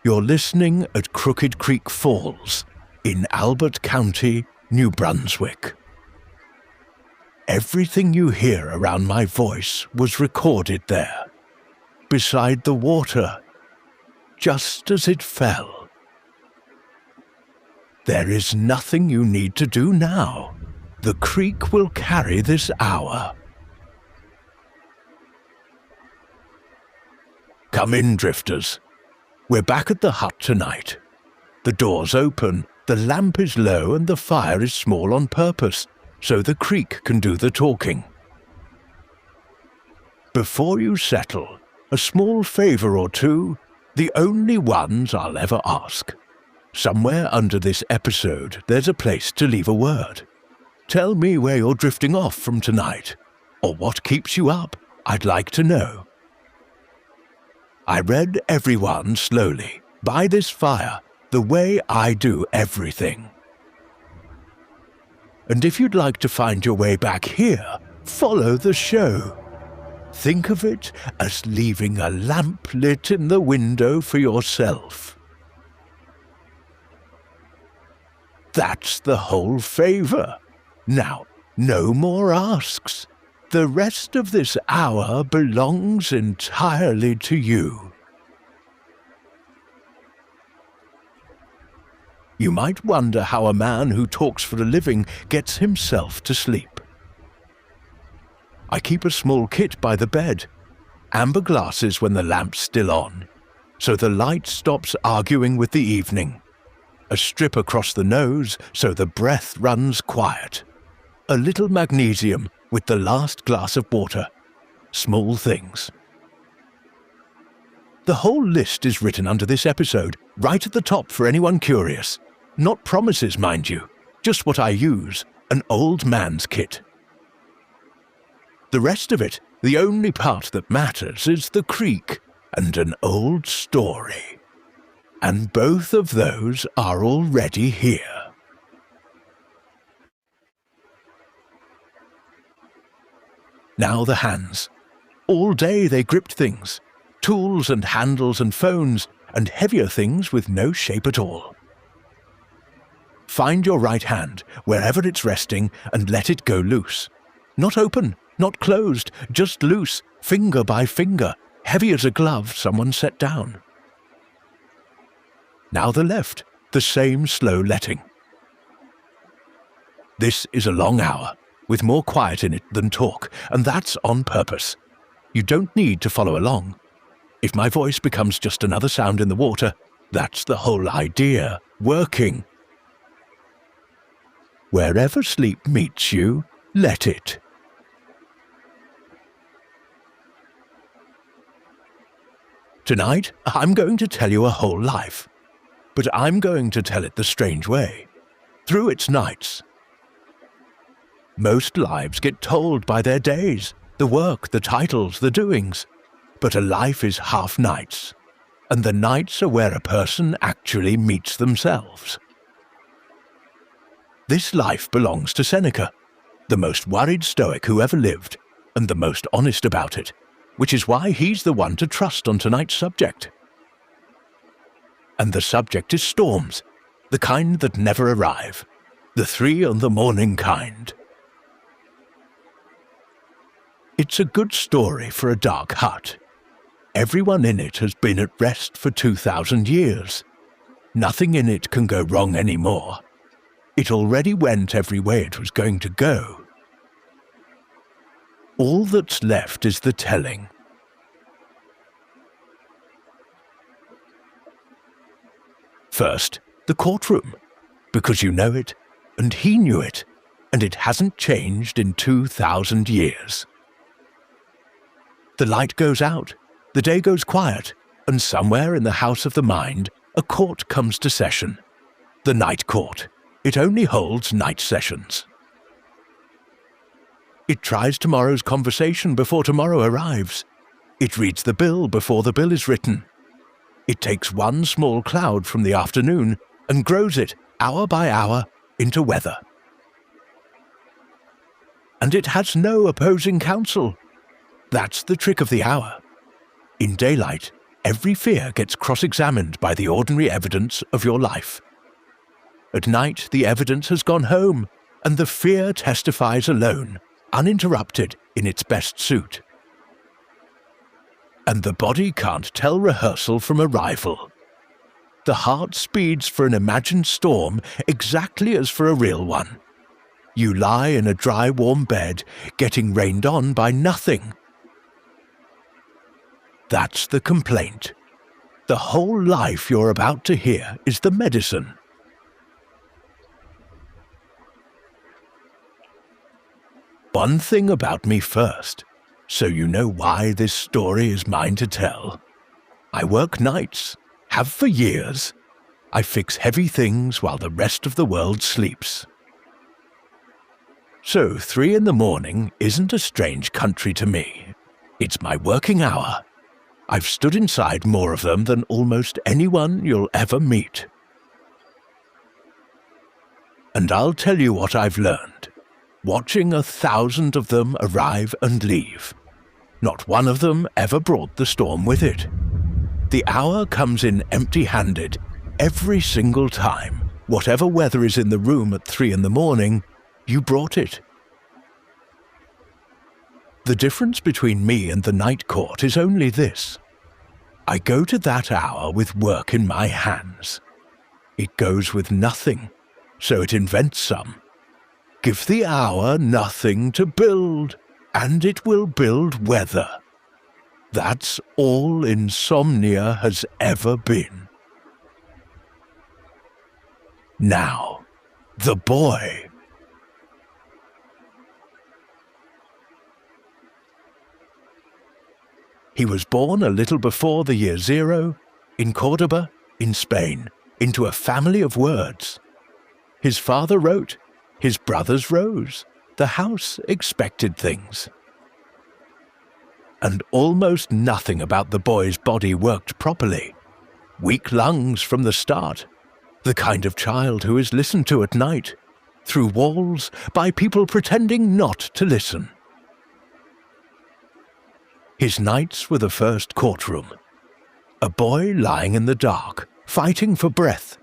You're listening at Crooked Creek Falls in Albert County, New Brunswick. Everything you hear around my voice was recorded there, beside the water, just as it fell. There is nothing you need to do now. The creek will carry this hour. Come in, drifters. We're back at the hut tonight. The door's open, the lamp is low, and the fire is small on purpose, so the creek can do the talking. Before you settle, a small favor or two, the only ones I'll ever ask. Somewhere under this episode, there's a place to leave a word. Tell me where you're drifting off from tonight, or what keeps you up. I'd like to know. I read everyone slowly, by this fire, the way I do everything. And if you'd like to find your way back here, follow the show. Think of it as leaving a lamp lit in the window for yourself. That's the whole favor. Now, no more asks. The rest of this hour belongs entirely to you. You might wonder how a man who talks for a living gets himself to sleep. I keep a small kit by the bed, amber glasses when the lamp's still on, so the light stops arguing with the evening, a strip across the nose so the breath runs quiet, a little magnesium with the last glass of water. Small things. The whole list is written under this episode, right at the top for anyone curious. Not promises, mind you, just what I use, an old man's kit. The rest of it, the only part that matters, is the creek and an old story. And both of those are already here. Now the hands. All day they gripped things, tools and handles and phones, and heavier things with no shape at all. Find your right hand, wherever it's resting, and let it go loose. Not open, not closed, just loose, finger by finger, heavy as a glove someone set down. Now the left, the same slow letting. This is a long hour, with more quiet in it than talk, and that's on purpose. You don't need to follow along. If my voice becomes just another sound in the water, that's the whole idea, working. Wherever sleep meets you, let it. Tonight, I'm going to tell you a whole life, but I'm going to tell it the strange way, through its nights. Most lives get told by their days, the work, the titles, the doings, but a life is half nights, and the nights are where a person actually meets themselves. This life belongs to Seneca, the most worried Stoic who ever lived, and the most honest about it, which is why he's the one to trust on tonight's subject. And the subject is storms, the kind that never arrive, the 3 on the morning kind. It's a good story for a dark hut. Everyone in it has been at rest for 2,000 years. Nothing in it can go wrong anymore. It already went every way it was going to go. All that's left is the telling. First, the courtroom, because you know it, and he knew it, and it hasn't changed in 2,000 years. The light goes out, the day goes quiet, and somewhere in the house of the mind, a court comes to session. The night court. It only holds night sessions. It tries tomorrow's conversation before tomorrow arrives. It reads the bill before the bill is written. It takes one small cloud from the afternoon and grows it, hour by hour, into weather. And it has no opposing counsel. That's the trick of the hour. In daylight, every fear gets cross-examined by the ordinary evidence of your life. At night, the evidence has gone home, and the fear testifies alone, uninterrupted in its best suit. And the body can't tell rehearsal from arrival. The heart speeds for an imagined storm exactly as for a real one. You lie in a dry, warm bed, getting rained on by nothing. That's the complaint. The whole life you're about to hear is the medicine. One thing about me first, so you know why this story is mine to tell. I work nights, have for years. I fix heavy things while the rest of the world sleeps. So 3 a.m. isn't a strange country to me. It's my working hour. I've stood inside more of them than almost anyone you'll ever meet. And I'll tell you what I've learned. Watching 1,000 of them arrive and leave. Not one of them ever brought the storm with it. The hour comes in empty-handed every single time. Whatever weather is in the room at 3 a.m, you brought it. The difference between me and the night court is only this. I go to that hour with work in my hands. It goes with nothing, so it invents some. Give the hour nothing to build, and it will build weather. That's all insomnia has ever been. Now, the boy. He was born a little before the year 0, in Cordoba, in Spain, into a family of words. His father wrote, his brothers rose, the house expected things. And almost nothing about the boy's body worked properly. Weak lungs from the start, the kind of child who is listened to at night, through walls, by people pretending not to listen. His nights were the first courtroom. A boy lying in the dark, fighting for breath,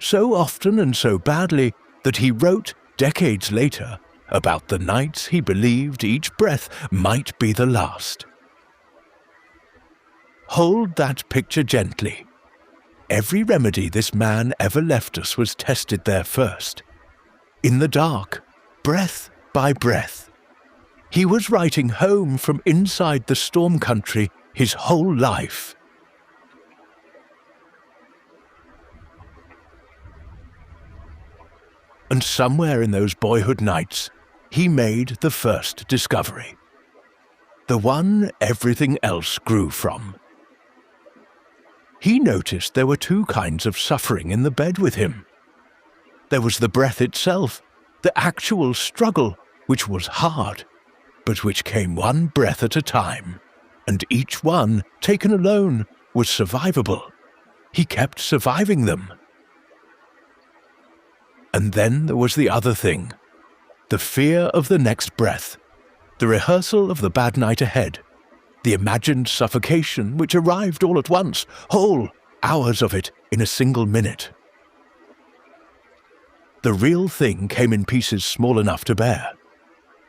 so often and so badly that he wrote, decades later, about the nights he believed each breath might be the last. Hold that picture gently. Every remedy this man ever left us was tested there first. In the dark, breath by breath. He was writing home from inside the storm country his whole life. And somewhere in those boyhood nights, he made the first discovery. The one everything else grew from. He noticed there were 2 kinds of suffering in the bed with him. There was the breath itself, the actual struggle, which was hard, but which came one breath at a time, and each one, taken alone, was survivable. He kept surviving them. And then there was the other thing, the fear of the next breath, the rehearsal of the bad night ahead, the imagined suffocation which arrived all at once, whole hours of it in a single minute. The real thing came in pieces small enough to bear.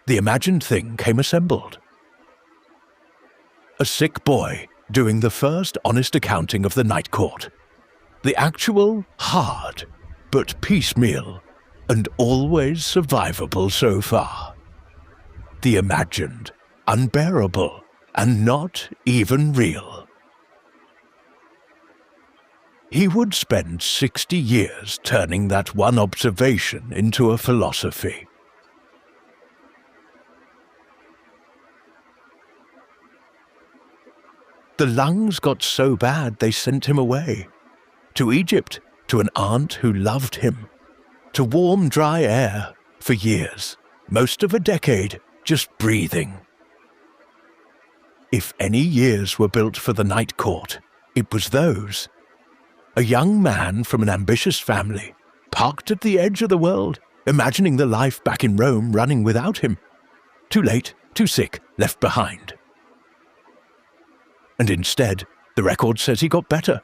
The imagined thing came assembled. A sick boy doing the first honest accounting of the night court. The actual hard, but piecemeal, and always survivable so far. The imagined, unbearable, and not even real. He would spend 60 years turning that one observation into a philosophy. The lungs got so bad they sent him away. To Egypt, to an aunt who loved him. To warm, dry air, for years, most of a decade, just breathing. If any years were built for the night court, it was those. A young man from an ambitious family, parked at the edge of the world, imagining the life back in Rome running without him. Too late, too sick, left behind. And instead, The record says he got better.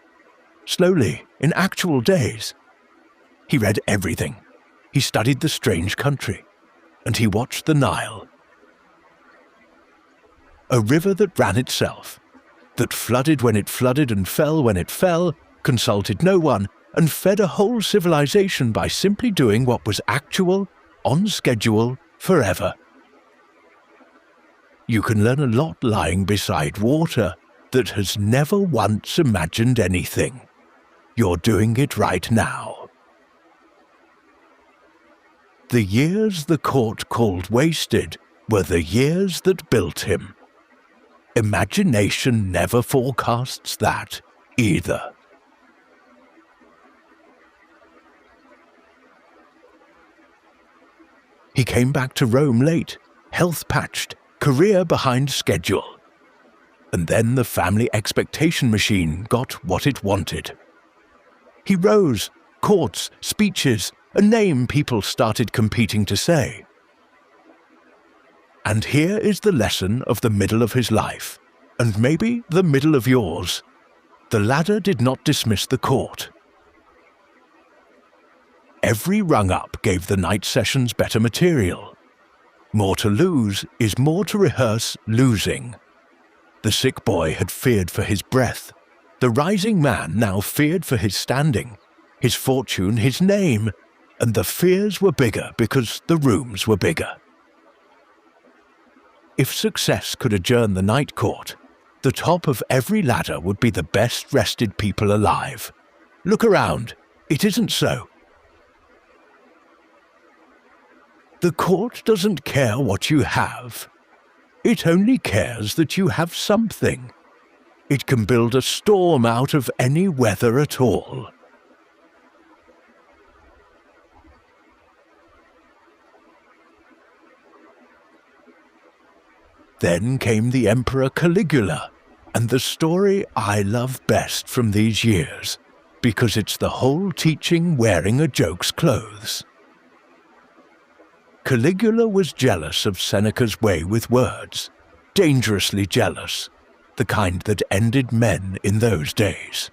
Slowly, in actual days. He read everything. He studied the strange country. And he watched the Nile. A river that ran itself, that flooded when it flooded and fell when it fell, consulted no one, and fed a whole civilization by simply doing what was actual, on schedule, forever. You can learn a lot lying beside water that has never once imagined anything. You're doing it right now. The years the court called wasted were the years that built him. Imagination never forecasts that, either. He came back to Rome late, health patched, career behind schedule. And then the family expectation machine got what it wanted. He rose, courts, speeches, a name people started competing to say. And here is the lesson of the middle of his life, and maybe the middle of yours. The ladder did not dismiss the court. Every rung-up gave the night sessions better material. More to lose is more to rehearse losing. The sick boy had feared for his breath. The rising man now feared for his standing, his fortune, his name, and the fears were bigger because the rooms were bigger. If success could adjourn the night court, the top of every ladder would be the best rested people alive. Look around, it isn't so. The court doesn't care what you have. It only cares that you have something. It can build a storm out of any weather at all. Then came the Emperor Caligula, and the story I love best from these years, because it's the whole teaching wearing a joke's clothes. Caligula was jealous of Seneca's way with words, dangerously jealous, the kind that ended men in those days.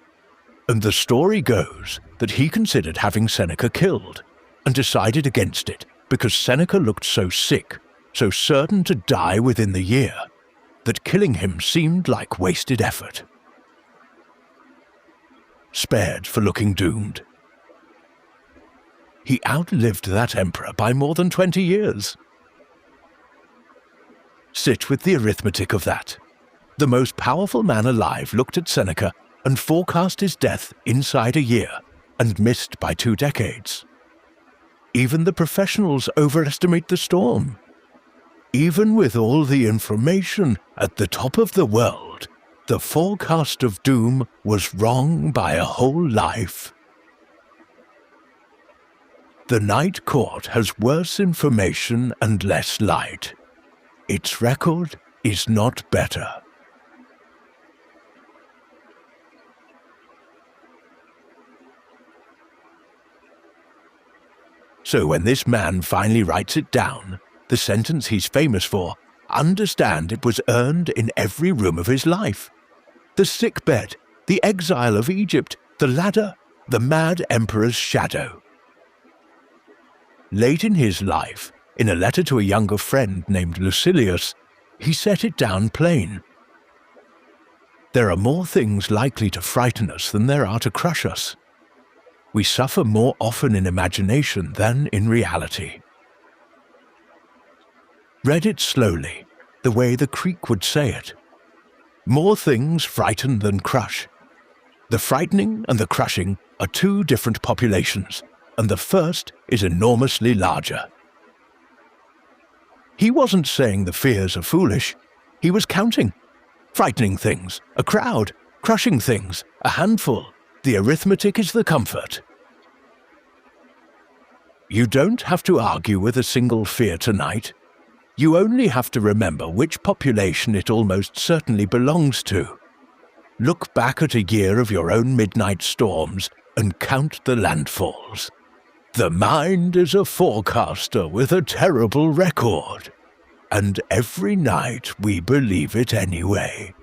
And the story goes that he considered having Seneca killed, and decided against it because Seneca looked so sick, so certain to die within the year, that killing him seemed like wasted effort. Spared for looking doomed. He outlived that emperor by more than 20 years. Sit with the arithmetic of that. The most powerful man alive looked at Seneca and forecast his death inside a year, and missed by 2 decades. Even the professionals overestimate the storm. Even with all the information at the top of the world, the forecast of doom was wrong by a whole life. The night court has worse information and less light. Its record is not better. So when this man finally writes it down, the sentence he's famous for, understand it was earned in every room of his life. The sick bed, the exile of Egypt, the ladder, the mad emperor's shadow. Late in his life, in a letter to a younger friend named Lucilius, he set it down plain. There are more things likely to frighten us than there are to crush us. We suffer more often in imagination than in reality. Read it slowly, the way the Creek would say it. More things frighten than crush. The frightening and the crushing are 2 different populations, and the first is enormously larger. He wasn't saying the fears are foolish. He was counting. Frightening things, a crowd. Crushing things, a handful. The arithmetic is the comfort. You don't have to argue with a single fear tonight. You only have to remember which population it almost certainly belongs to. Look back at a year of your own midnight storms and count the landfalls. The mind is a forecaster with a terrible record, and every night we believe it anyway.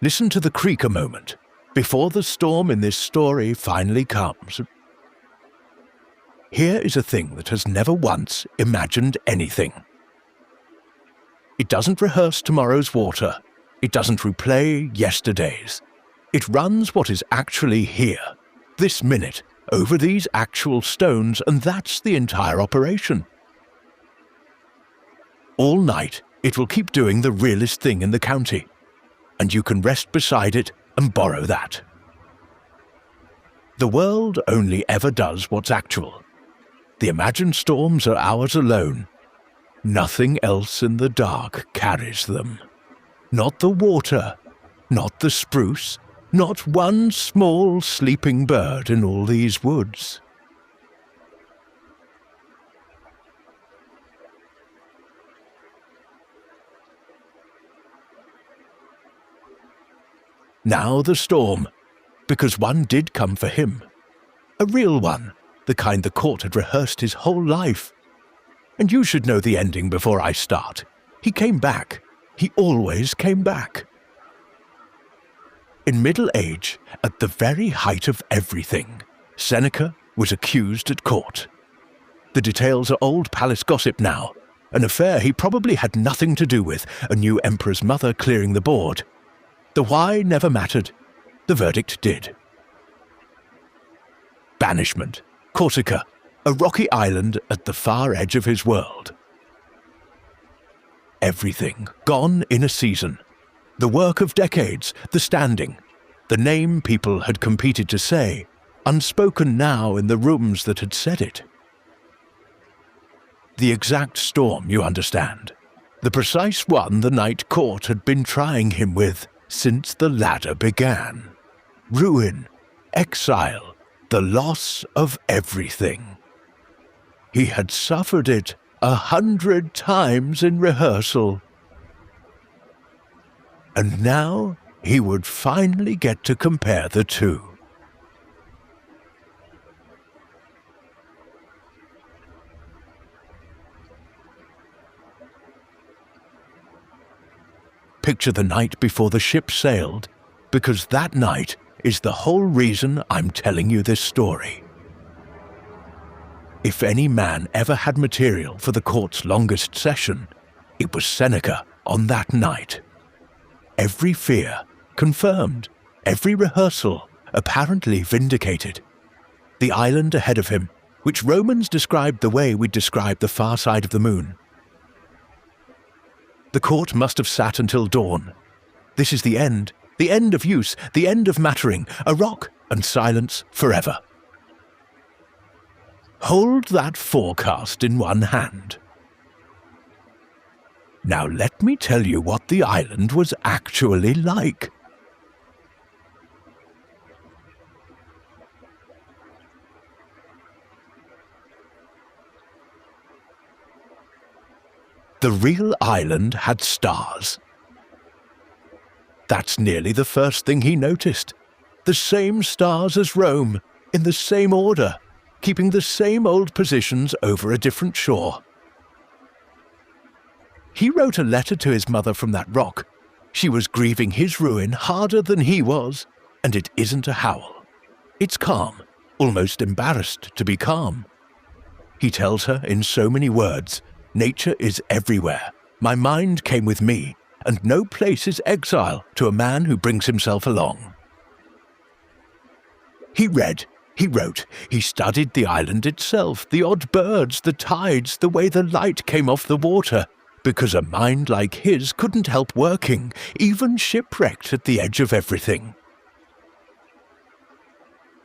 Listen to the creak a moment, before the storm in this story finally comes. Here is a thing that has never once imagined anything. It doesn't rehearse tomorrow's water. It doesn't replay yesterday's. It runs what is actually here, this minute, over these actual stones, and that's the entire operation. All night, it will keep doing the realest thing in the county, and you can rest beside it and borrow that. The world only ever does what's actual. The imagined storms are ours alone. Nothing else in the dark carries them. Not the water, not the spruce, not one small sleeping bird in all these woods. Now the storm, because one did come for him. A real one, the kind the court had rehearsed his whole life. And you should know the ending before I start. He came back. He always came back. In middle age, at the very height of everything, Seneca was accused at court. The details are old palace gossip now, an affair he probably had nothing to do with, a new emperor's mother clearing the board. The why never mattered. The verdict did. Banishment. Corsica, a rocky island at the far edge of his world. Everything gone in a season. The work of decades, the standing, the name people had competed to say, unspoken now in the rooms that had said it. The exact storm, you understand. The precise one the night court had been trying him with since the ladder began. Ruin, exile, the loss of everything. He had suffered it 100 times in rehearsal. And now he would finally get to compare the two. Picture the night before the ship sailed, because that night is the whole reason I'm telling you this story. If any man ever had material for the court's longest session, it was Seneca on that night. Every fear confirmed, every rehearsal apparently vindicated. The island ahead of him, which Romans described the way we describe the far side of the moon. The court must have sat until dawn. This is the end of use, the end of mattering, a rock and silence forever. Hold that forecast in one hand. Now let me tell you what the island was actually like. The real island had stars. That's nearly the first thing he noticed. The same stars as Rome, in the same order, keeping the same old positions over a different shore. He wrote a letter to his mother from that rock. She was grieving his ruin harder than he was, and it isn't a howl. It's calm, almost embarrassed to be calm. He tells her in so many words, nature is everywhere. My mind came with me, and no place is exile to a man who brings himself along. He read, he wrote, he studied the island itself, the odd birds, the tides, the way the light came off the water, because a mind like his couldn't help working, even shipwrecked at the edge of everything.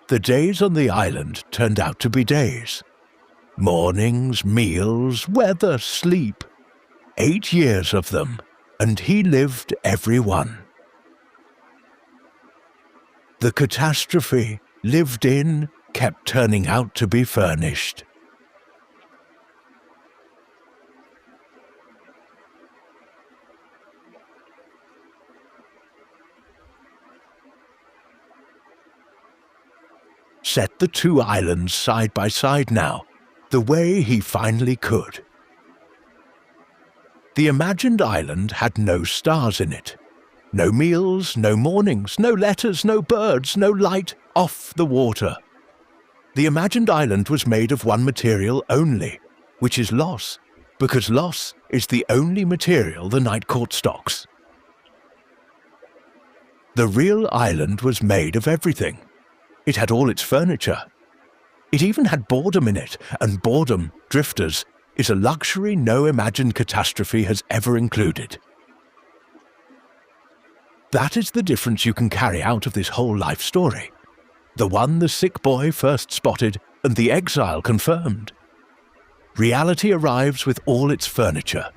The days on the island turned out to be days. Mornings, meals, weather, sleep. 8 years of them, and he lived every one. The catastrophe, lived in, kept turning out to be furnished. Set the two islands side by side now, the way he finally could. The imagined island had no stars in it. No meals, no mornings, no letters, no birds, no light, off the water. The imagined island was made of one material only, which is loss, because loss is the only material the night court stocks. The real island was made of everything. It had all its furniture. It even had boredom in it, and boredom, drifters, is a luxury no imagined catastrophe has ever included. That is the difference you can carry out of this whole life story. The one the sick boy first spotted and the exile confirmed. Reality arrives with all its furniture.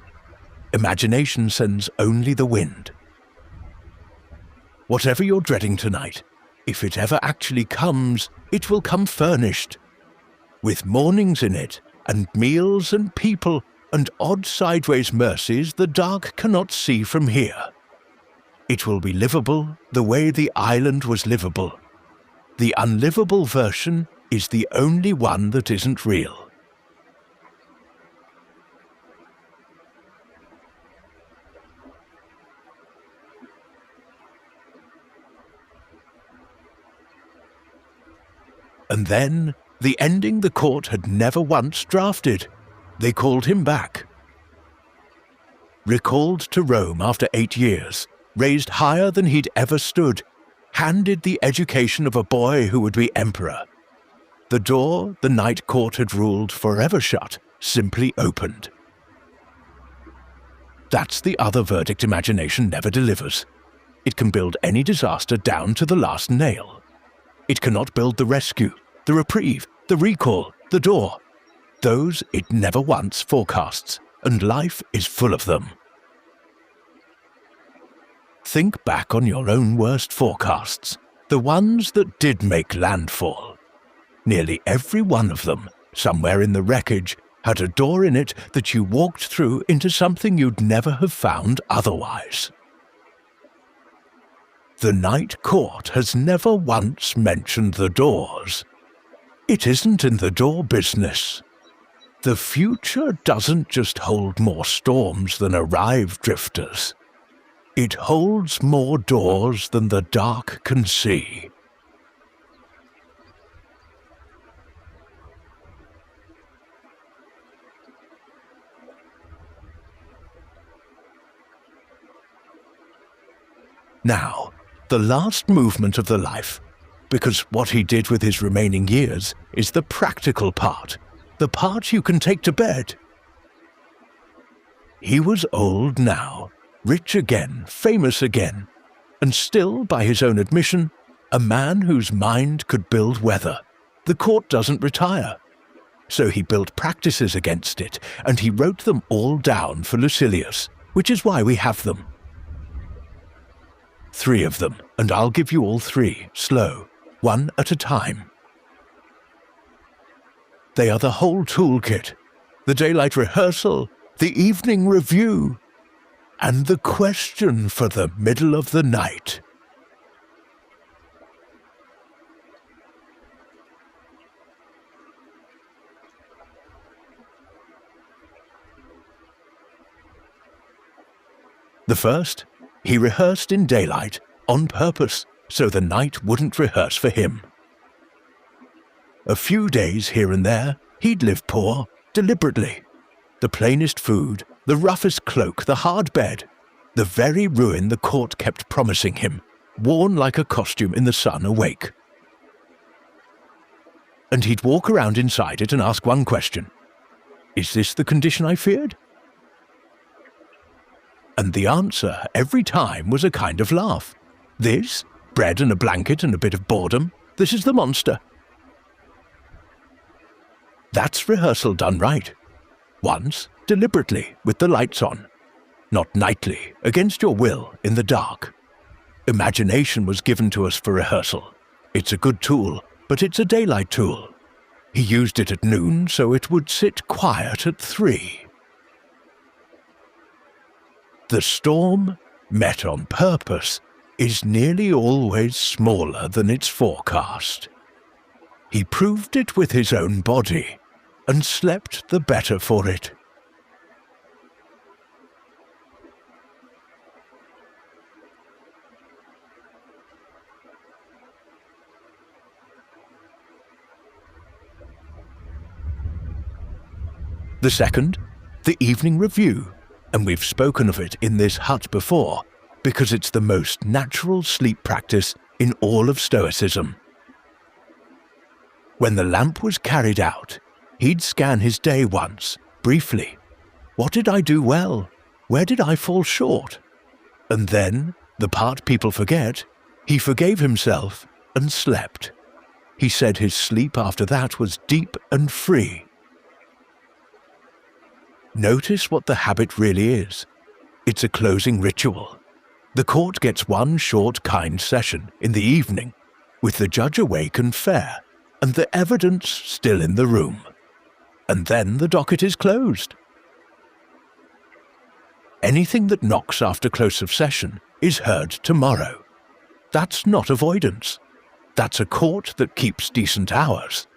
Imagination sends only the wind. Whatever you're dreading tonight, if it ever actually comes, it will come furnished. With mornings in it, and meals and people, and odd sideways mercies the dark cannot see from here. It will be livable the way the island was livable. The unlivable version is the only one that isn't real. And then, the ending the court had never once drafted. They called him back. Recalled to Rome after 8 years, raised higher than he'd ever stood, handed the education of a boy who would be emperor. The door the night court had ruled forever shut simply opened. That's the other verdict imagination never delivers. It can build any disaster down to the last nail. It cannot build the rescue, the reprieve, the recall, the door. Those it never once forecasts, and life is full of them. Think back on your own worst forecasts, the ones that did make landfall. Nearly every one of them, somewhere in the wreckage, had a door in it that you walked through into something you'd never have found otherwise. The night court has never once mentioned the doors. It isn't in the door business. The future doesn't just hold more storms than arrive drifters. It holds more doors than the dark can see. Now, the last movement of the life, because what he did with his remaining years is the practical part, the part you can take to bed. He was old now, rich again, famous again, and still, by his own admission, a man whose mind could build weather. The court doesn't retire. So he built practices against it, and he wrote them all down for Lucilius, which is why we have them. 3 of them, and I'll give you all 3, slow, one at a time. They are the whole toolkit, the daylight rehearsal, the evening review, and the question for the middle of the night. The first, he rehearsed in daylight, on purpose, so the night wouldn't rehearse for him. A few days here and there, he'd live poor, deliberately. The plainest food, the roughest cloak, the hard bed, the very ruin the court kept promising him, worn like a costume in the sun awake. And he'd walk around inside it and ask one question. Is this the condition I feared? And the answer every time was a kind of laugh. This, bread and a blanket and a bit of boredom, this is the monster. That's rehearsal done right. Once, deliberately, with the lights on. Not nightly, against your will, in the dark. Imagination was given to us for rehearsal. It's a good tool, but it's a daylight tool. He used it at noon so it would sit quiet at 3. The storm, met on purpose, is nearly always smaller than its forecast. He proved it with his own body, and slept the better for it. The second, the evening review, and we've spoken of it in this hut before, because it's the most natural sleep practice in all of Stoicism. When the lamp was carried out, he'd scan his day once, briefly. What did I do well? Where did I fall short? And then, the part people forget, he forgave himself and slept. He said his sleep after that was deep and free. Notice what the habit really is. It's a closing ritual. The court gets one short, kind session in the evening, with the judge awake and fair, and the evidence still in the room. And then the docket is closed. Anything that knocks after close of session is heard tomorrow. That's not avoidance. That's a court that keeps decent hours.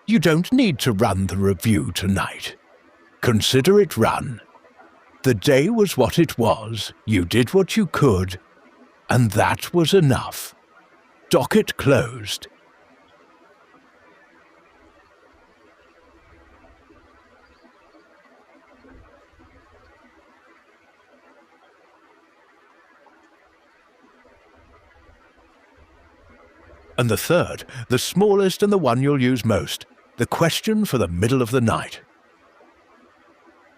You don't need to run the review tonight. Consider it run. The day was what it was, you did what you could, and that was enough. Docket closed. And the third, the smallest and the one you'll use most, the question for the middle of the night.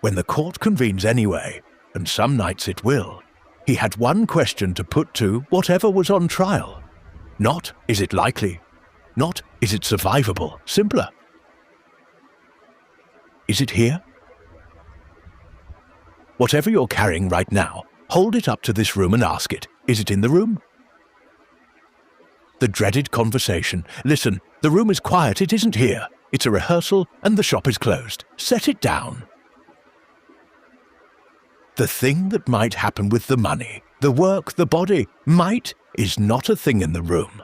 When the court convenes anyway, and some nights it will, he had one question to put to whatever was on trial. Not, is it likely? Not, is it survivable? Simpler. Is it here? Whatever you're carrying right now, hold it up to this room and ask it, is it in the room? The dreaded conversation. Listen, the room is quiet, it isn't here. It's a rehearsal and the shop is closed. Set it down. The thing that might happen with the money, the work, the body, might is not a thing in the room.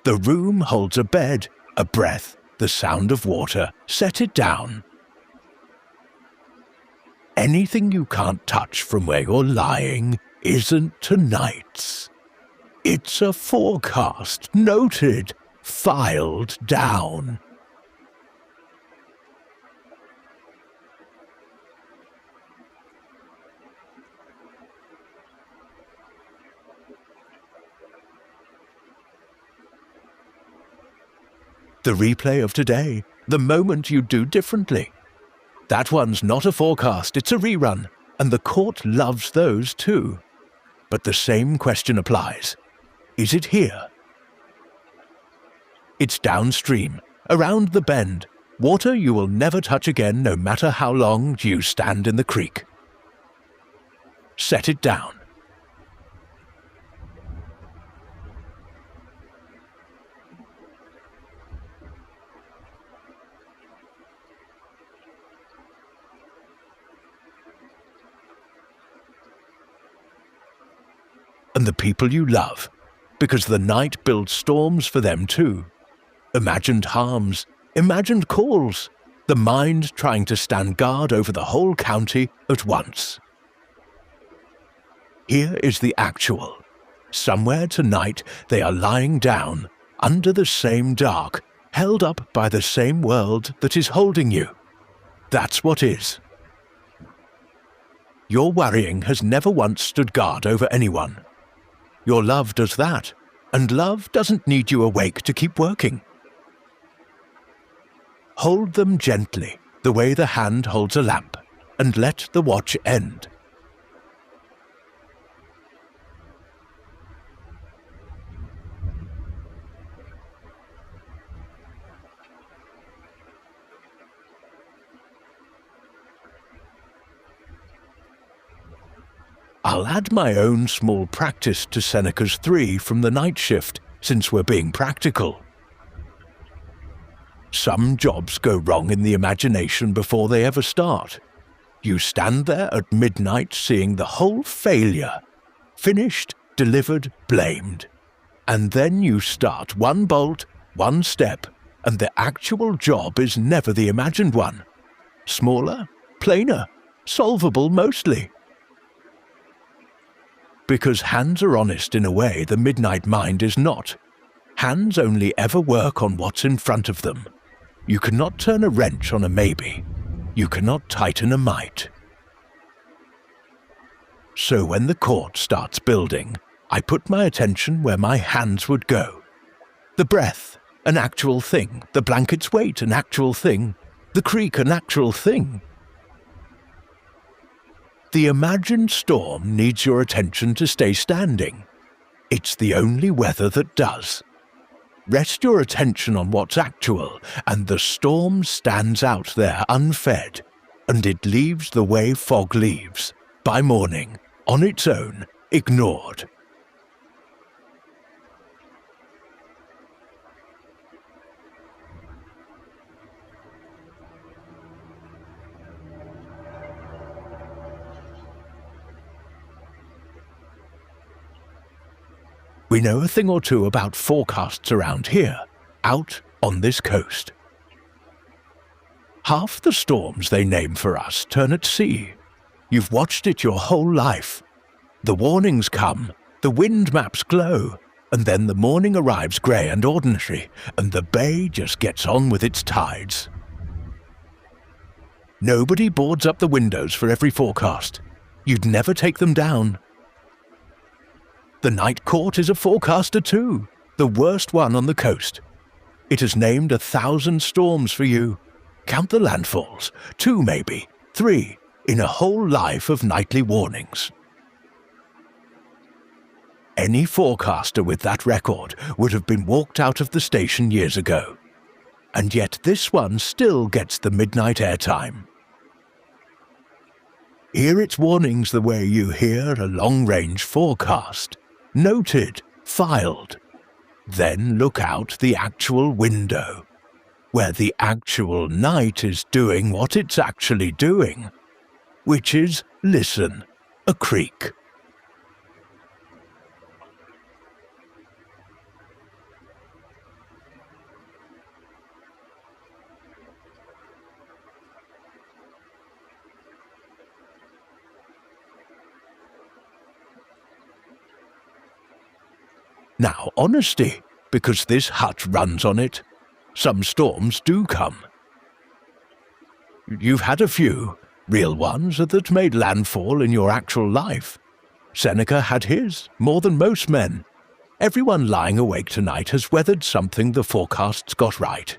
The room holds a bed, a breath, the sound of water. Set it down. Anything you can't touch from where you're lying isn't tonight's. It's a forecast, noted, filed down. The replay of today, the moment you do differently. That one's not a forecast, it's a rerun, and the court loves those too. But the same question applies. Is it here? It's downstream, around the bend, water you will never touch again no matter how long you stand in the creek. Set it down. And the people you love, because the night builds storms for them too. Imagined harms, imagined calls, the mind trying to stand guard over the whole county at once. Here is the actual. Somewhere tonight they are lying down, under the same dark, held up by the same world that is holding you. That's what is. Your worrying has never once stood guard over anyone. Your love does that, and love doesn't need you awake to keep working. Hold them gently, the way the hand holds a lamp, and let the watch end. I'll add my own small practice to Seneca's 3 from the night shift, since we're being practical. Some jobs go wrong in the imagination before they ever start. You stand there at midnight seeing the whole failure. Finished, delivered, blamed. And then you start one bolt, one step, and the actual job is never the imagined one. Smaller, plainer, solvable mostly. Because hands are honest in a way the midnight mind is not. Hands only ever work on what's in front of them. You cannot turn a wrench on a maybe. You cannot tighten a might. So when the court starts building, I put my attention where my hands would go. The breath, an actual thing. The blanket's weight, an actual thing. The creak, an actual thing. The imagined storm needs your attention to stay standing. It's the only weather that does. Rest your attention on what's actual, and the storm stands out there unfed, and it leaves the way fog leaves, by morning, on its own, ignored. We know a thing or two about forecasts around here, out on this coast. Half the storms they name for us turn at sea. You've watched it your whole life. The warnings come, the wind maps glow, and then the morning arrives grey and ordinary, and the bay just gets on with its tides. Nobody boards up the windows for every forecast. You'd never take them down. The night court is a forecaster too, the worst one on the coast. It has named 1,000 storms for you. Count the landfalls, 2 maybe, 3, in a whole life of nightly warnings. Any forecaster with that record would have been walked out of the station years ago. And yet this one still gets the midnight airtime. Hear its warnings the way you hear a long-range forecast. Noted, filed. Then look out the actual window, where the actual night is doing what it's actually doing, which is listen, a creak. Now, honesty, because this hut runs on it. Some storms do come. You've had a few, real ones that made landfall in your actual life. Seneca had his, more than most men. Everyone lying awake tonight has weathered something the forecasts got right.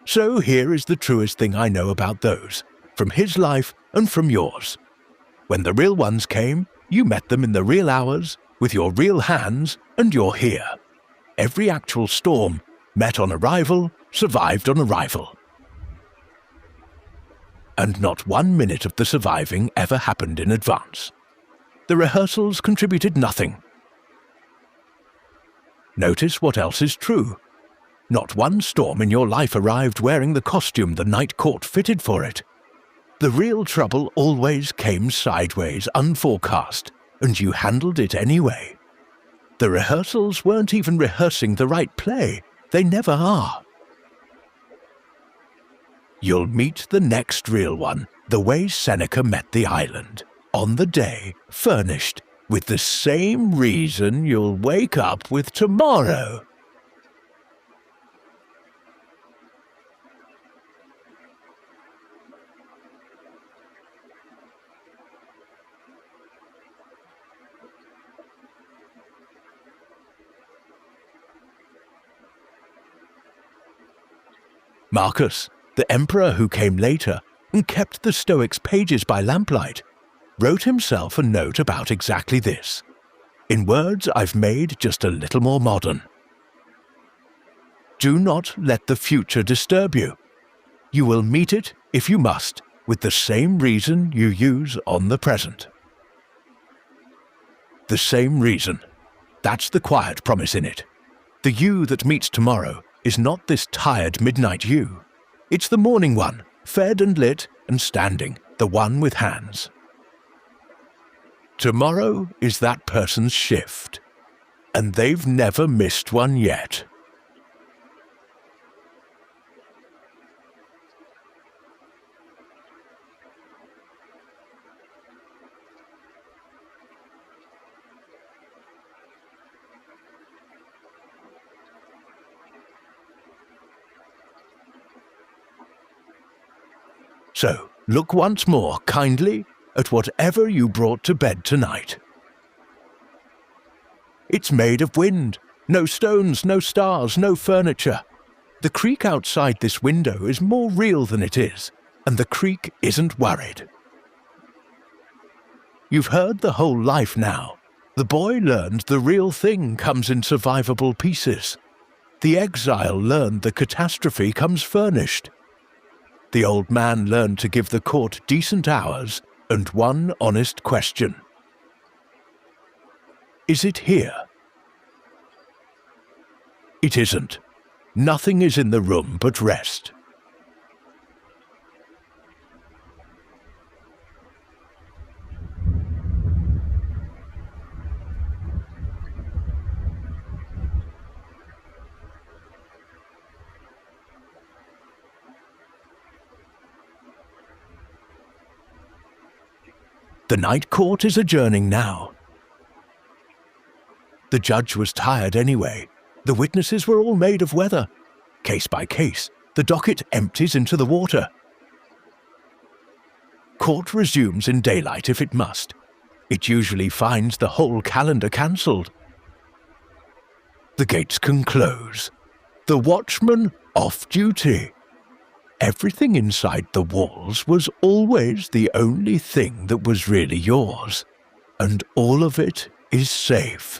So here is the truest thing I know about those, from his life and from yours. When the real ones came, you met them in the real hours, with your real hands, and you're here. Every actual storm, met on arrival, survived on arrival. And not 1 minute of the surviving ever happened in advance. The rehearsals contributed nothing. Notice what else is true. Not one storm in your life arrived wearing the costume the night court fitted for it. The real trouble always came sideways, unforecast, and you handled it anyway. The rehearsals weren't even rehearsing the right play. They never are. You'll meet the next real one, the way Seneca met the island, on the day, furnished, with the same reason you'll wake up with tomorrow. Marcus, the emperor who came later and kept the Stoics' pages by lamplight, wrote himself a note about exactly this, in words I've made just a little more modern. Do not let the future disturb you. You will meet it, if you must, with the same reason you use on the present. The same reason. That's the quiet promise in it. The you that meets tomorrow is not this tired midnight you. It's the morning one, fed and lit and standing, the one with hands. Tomorrow is that person's shift, and they've never missed one yet. So look once more kindly at whatever you brought to bed tonight. It's made of wind. No stones, no stars, no furniture. The creek outside this window is more real than it is, and the creek isn't worried. You've heard the whole life now. The boy learned the real thing comes in survivable pieces. The exile learned the catastrophe comes furnished. The old man learned to give the court decent hours and one honest question. Is it here? It isn't. Nothing is in the room but rest. The night court is adjourning now. The judge was tired anyway. The witnesses were all made of weather. Case by case, the docket empties into the water. Court resumes in daylight if it must. It usually finds the whole calendar cancelled. The gates can close. The watchman off duty. Everything inside the walls was always the only thing that was really yours, and all of it is safe.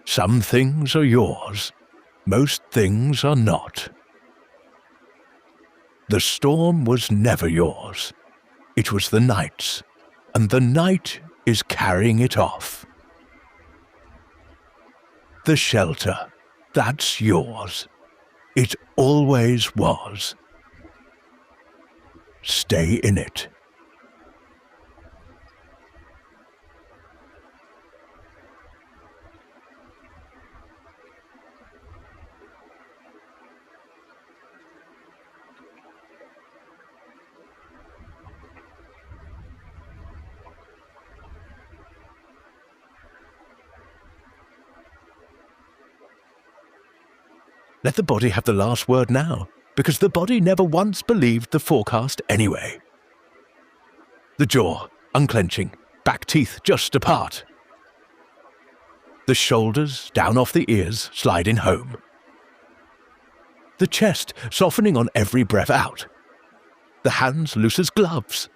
Some things are yours, most things are not. The storm was never yours. It was the night's, and the night is carrying it off. The shelter, that's yours. It always was. Stay in it. Let the body have the last word now, because the body never once believed the forecast anyway. The jaw, unclenching, back teeth just apart. The shoulders, down off the ears, sliding home. The chest softening on every breath out. The hands loose as gloves.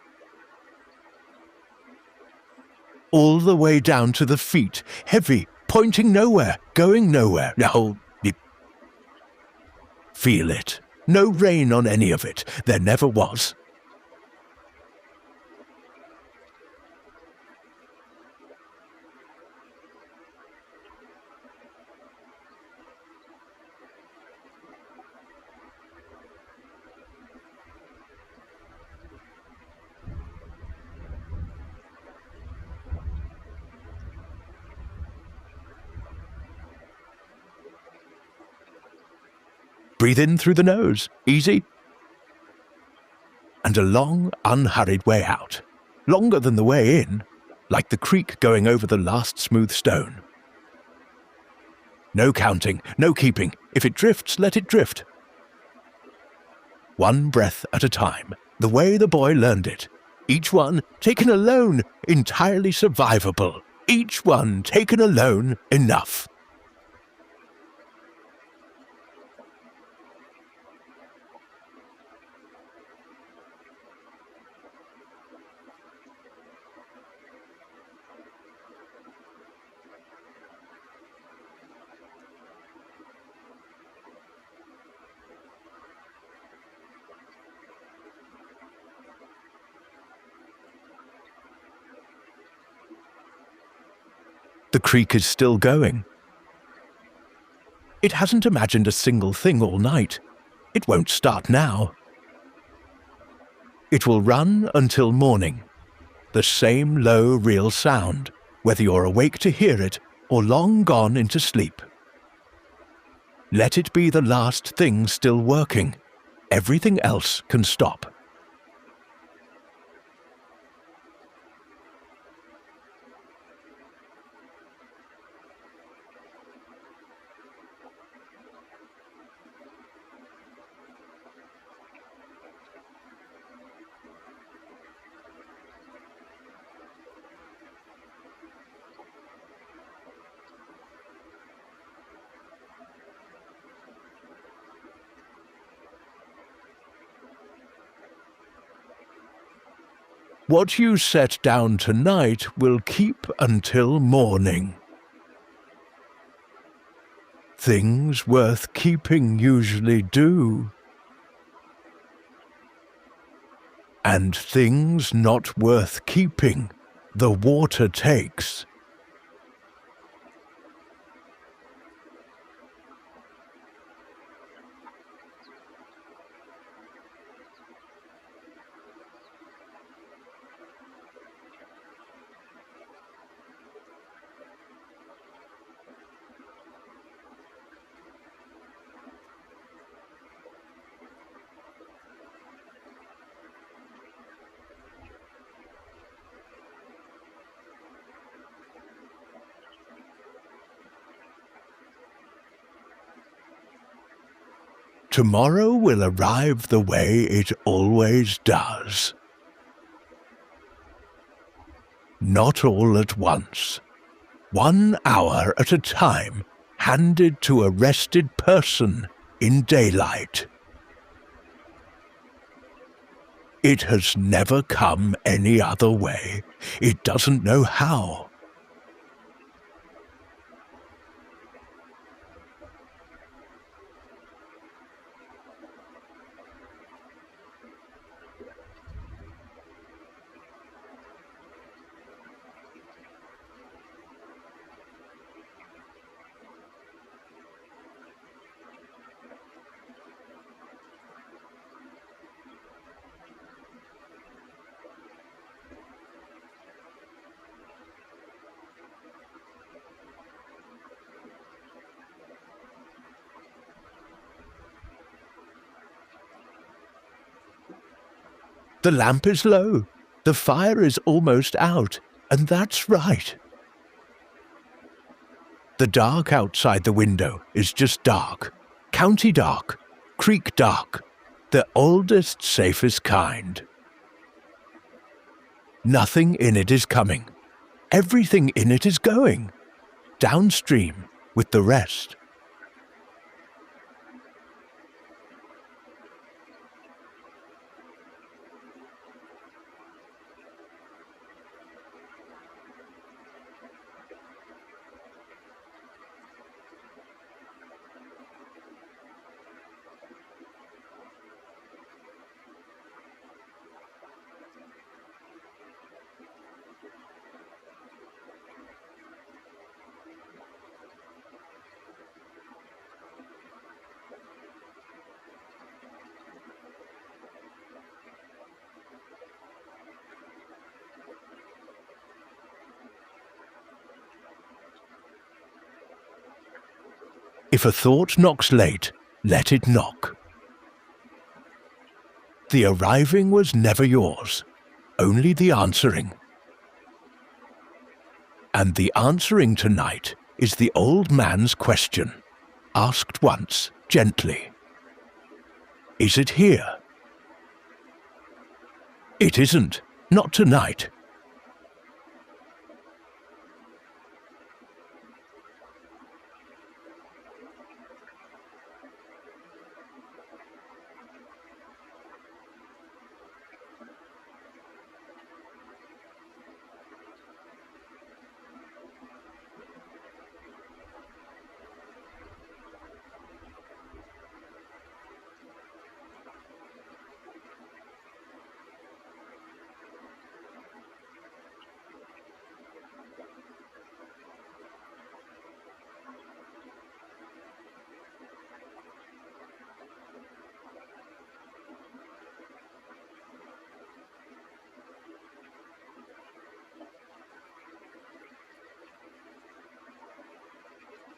All the way down to the feet, heavy, pointing nowhere, going nowhere. Now, feel it. No rain on any of it. There never was. Breathe in through the nose, easy. And a long, unhurried way out. Longer than the way in, like the creek going over the last smooth stone. No counting, no keeping. If it drifts, let it drift. One breath at a time, the way the boy learned it. Each one taken alone, entirely survivable. Each one taken alone, enough. The creek is still going. It hasn't imagined a single thing all night. It won't start now. It will run until morning. The same low, real sound, whether you're awake to hear it or long gone into sleep. Let it be the last thing still working. Everything else can stop. What you set down tonight will keep until morning. Things worth keeping usually do. And things not worth keeping, the water takes. Tomorrow will arrive the way it always does. Not all at once. 1 hour at a time, handed to a rested person in daylight. It has never come any other way. It doesn't know how. The lamp is low, the fire is almost out, and that's right. The dark outside the window is just dark, county dark, creek dark, the oldest, safest kind. Nothing in it is coming. Everything in it is going, downstream with the rest. If a thought knocks late, let it knock. The arriving was never yours, only the answering. And the answering tonight is the old man's question, asked once, gently. Is it here? It isn't, not tonight.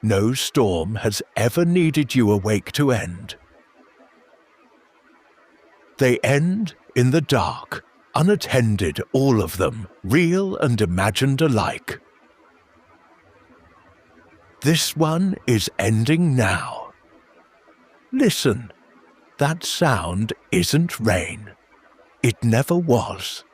No storm has ever needed you awake to end. They end in the dark, unattended, all of them, real and imagined alike. This one is ending now. Listen, that sound isn't rain. It never was.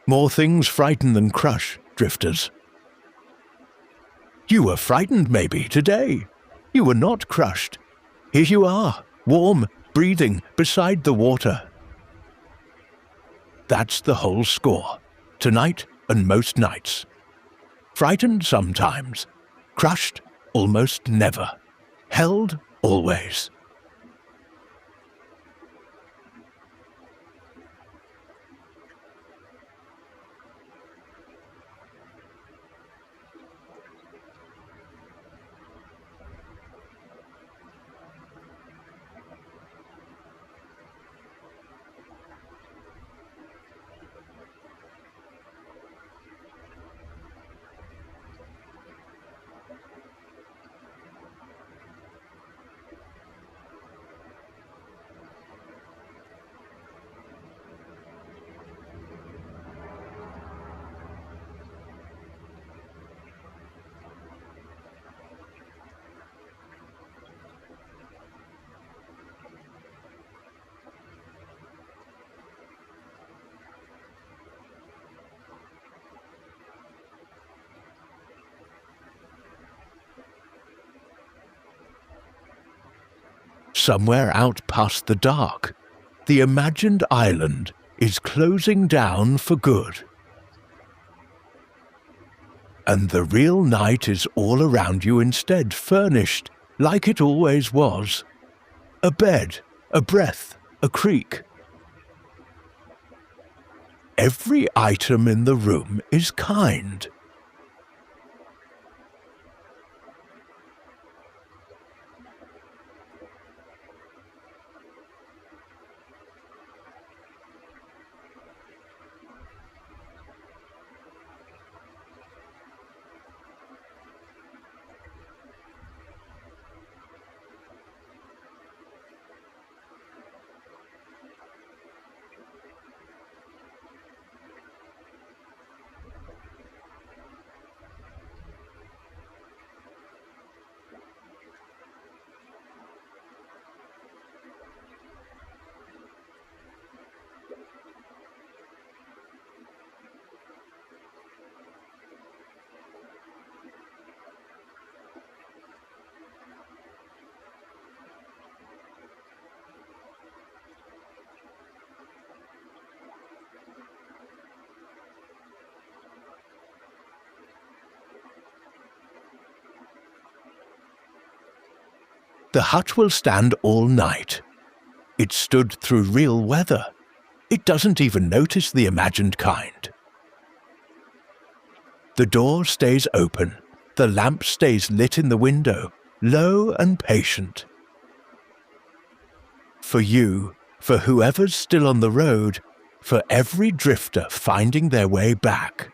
More things frighten than crush, drifters. You were frightened maybe today. You were not crushed. Here you are, warm, breathing, beside the water. That's the whole score, tonight and most nights. Frightened sometimes, crushed almost never, held always. Somewhere out past the dark, the imagined island is closing down for good. And the real night is all around you instead, furnished like it always was. A bed, a breath, a creak. Every item in the room is kind. The hut will stand all night. It stood through real weather. It doesn't even notice the imagined kind. The door stays open. The lamp stays lit in the window, low and patient. For you, for whoever's still on the road, for every drifter finding their way back.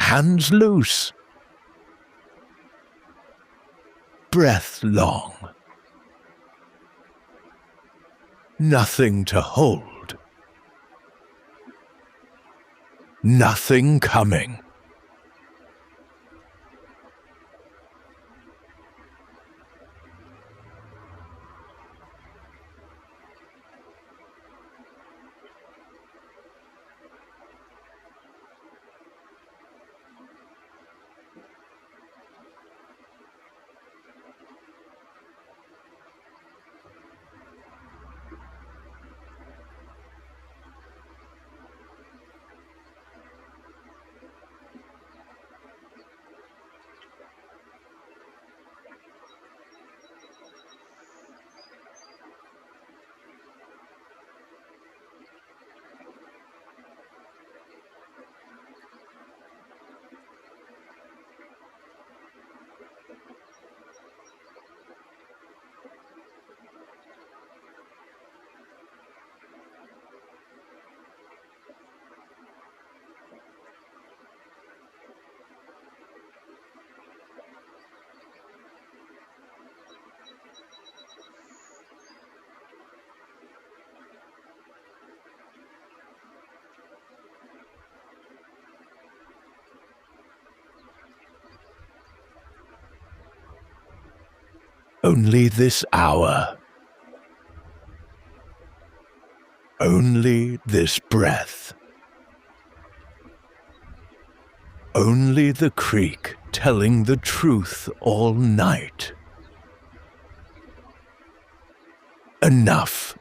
hands loose, breath long, nothing to hold, nothing coming. Only this hour, only this breath, only the creek telling the truth all night. Enough.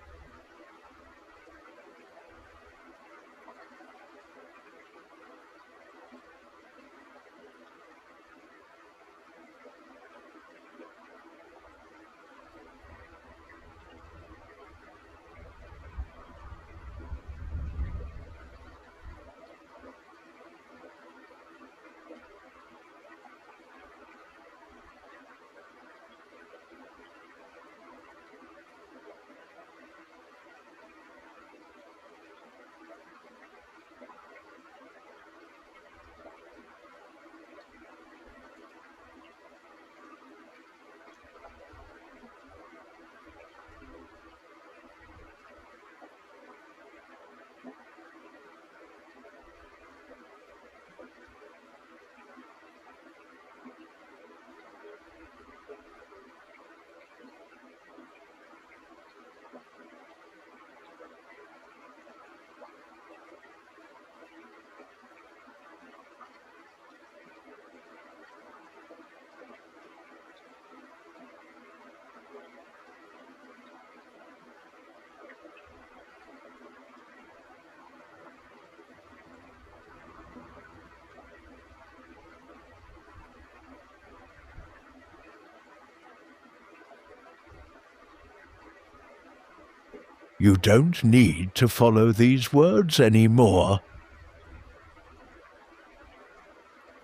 You don't need to follow these words anymore.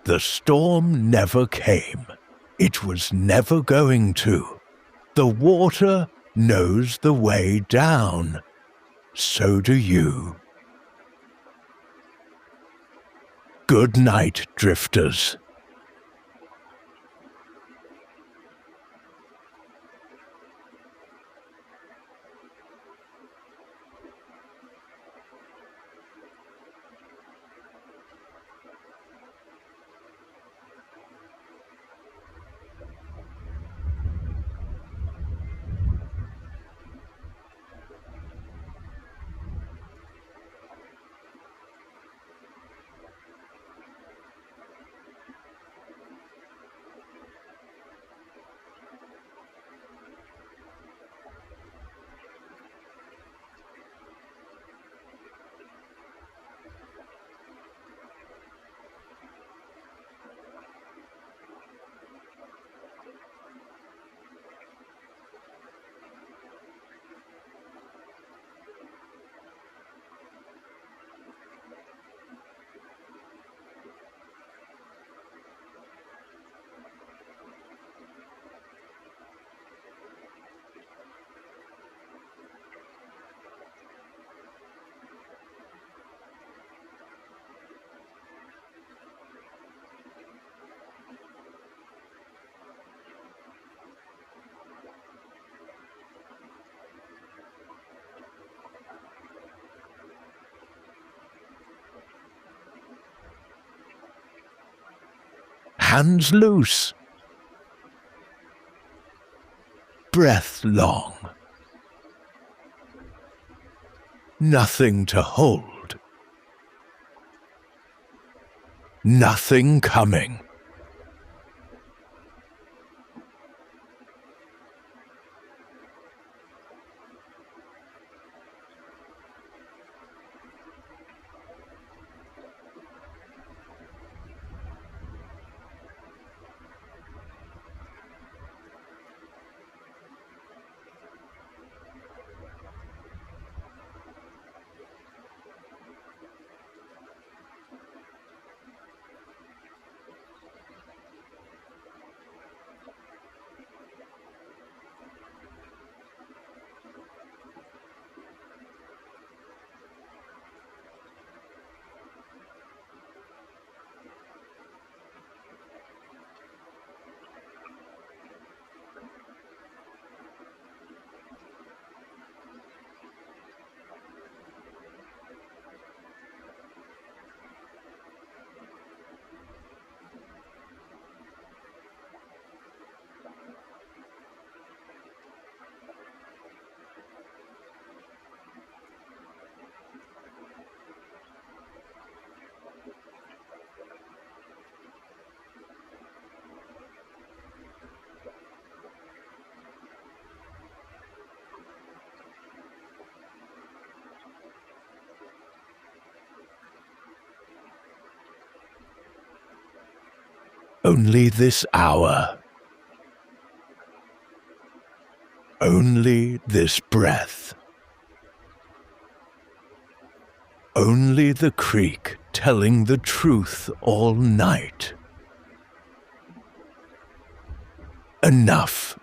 The storm never came. It was never going to. The water knows the way down. So do you. Good night, drifters. hands loose, breath long, nothing to hold, nothing coming. Only this hour, only this breath, only the creek telling the truth all night. Enough